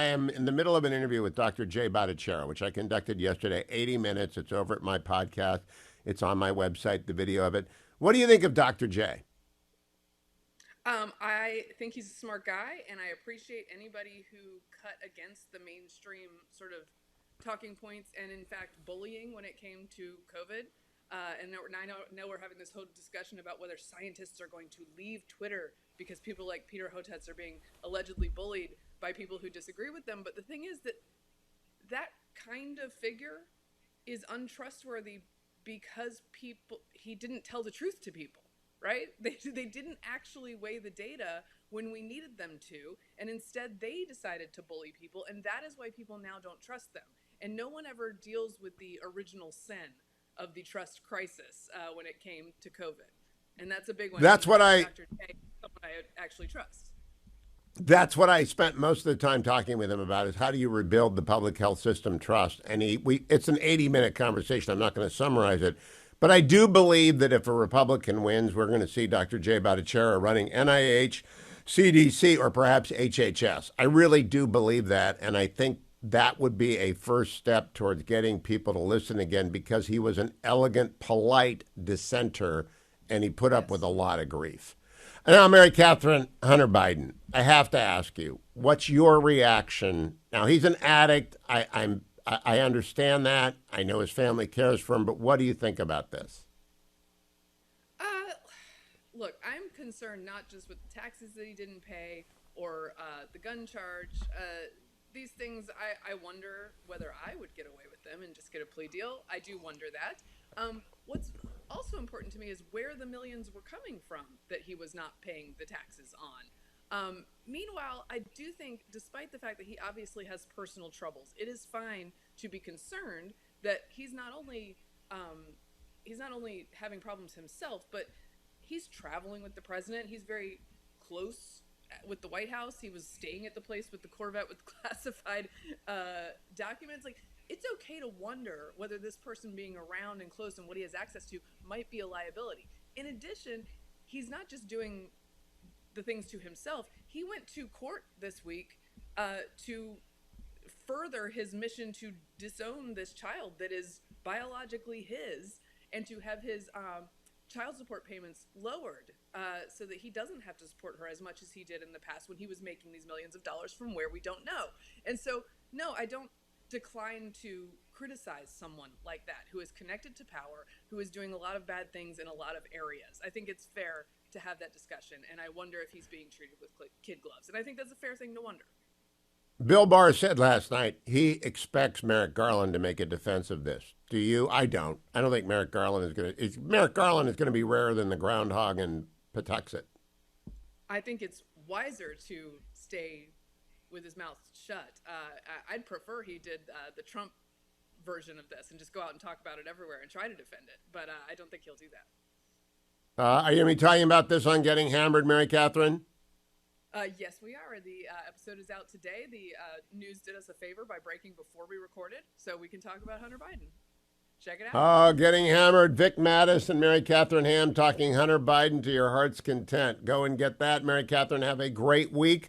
I am in the middle of an interview with Dr. Jay Bhattacharya, which I conducted yesterday, 80 minutes. It's over at my podcast. It's on my website, the video of it. What do you think of Dr. J? I think he's a smart guy, and I appreciate anybody who cut against the mainstream sort of talking points and, in fact, bullying when it came to COVID. And I know we're having this whole discussion about whether scientists are going to leave Twitter because people like Peter Hotez are being allegedly bullied by people who disagree with them. But the thing is that that kind of figure is untrustworthy because he didn't tell the truth to people, right? They didn't actually weigh the data when we needed them to, and instead they decided to bully people, and that is why people now don't trust them. And no one ever deals with the original sin of the trust crisis when it came to COVID, and that's a big one. That's what I Dr. J, someone I actually trust. that's what I spent most of the time talking with him about is how do you rebuild the public health system trust? And it's an 80-minute conversation. I'm not going to summarize it, but I do believe that if a Republican wins, we're going to see Dr. Jay Bhattacharya running NIH, CDC, or perhaps HHS. I really do believe that, and I think that would be a first step towards getting people to listen again because he was an elegant, polite dissenter, and he put up with Yes. a lot of grief. Now, Mary Catherine, Hunter Biden, I have to ask you, what's your reaction? Now, he's an addict. I understand that. I know his family cares for him, but what do you think about this? Uh, Look, I'm concerned not just with the taxes that he didn't pay or the gun charge. These things, I wonder whether I would get away with them and just get a plea deal. I do wonder that. What's also important to me is where the millions were coming from that he was not paying the taxes on. Meanwhile, I do think, despite the fact that he obviously has personal troubles, it is fine to be concerned that he's not only having problems himself, but he's traveling with the president. He's very close with the White House. He was staying at the place with the Corvette with classified documents. Like, it's okay to wonder whether this person being around and close and what he has access to might be a liability. In addition, he's not just doing the things to himself. He went to court this week to further his mission to disown this child that is biologically his and to have his child support payments lowered so that he doesn't have to support her as much as he did in the past when he was making these millions of dollars from where we don't know. And so, no, I don't decline to criticize someone like that who is connected to power, who is doing a lot of bad things in a lot of areas. I think it's fair to have that discussion, and I wonder if he's being treated with kid gloves. And I think that's a fair thing to wonder. Bill Barr said last night he expects Merrick Garland to make a defense of this. Do you? I don't. I don't think Merrick Garland is going to. Merrick Garland is going to be rarer than the groundhog in Patuxent. I think it's wiser to stay with his mouth shut. I'd prefer he did the Trump version of this and just go out and talk about it everywhere and try to defend it. But I don't think he'll do that. Are you going to be talking about this on Getting Hammered, Mary Catherine? Yes, we are. The episode is out today. The news did us a favor by breaking before we recorded, so we can talk about Hunter Biden. Check it out. Oh, Getting Hammered, Vic Mattis and Mary Catherine Ham talking Hunter Biden to your heart's content. Go and get that. Mary Catherine, have a great week.